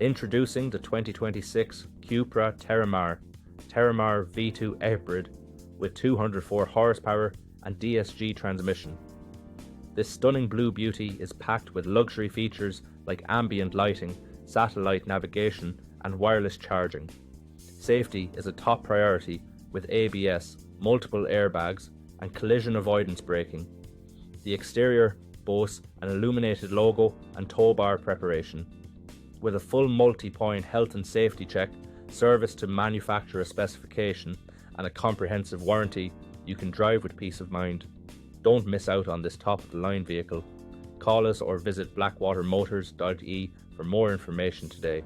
Introducing the 2026 CUPRA Terramar V2 EHYBRID with 204 horsepower and DSG transmission. This stunning blue beauty is packed with luxury features like ambient lighting, satellite navigation and wireless charging. Safety is a top priority with ABS, multiple airbags and collision avoidance braking. The exterior boasts an illuminated logo and towbar preparation. With a full multi-point health and safety check, service to manufacturer specification and a comprehensive warranty, you can drive with peace of mind. Don't miss out on this top-of-the-line vehicle. Call us or visit blackwatermotors.ie for more information today.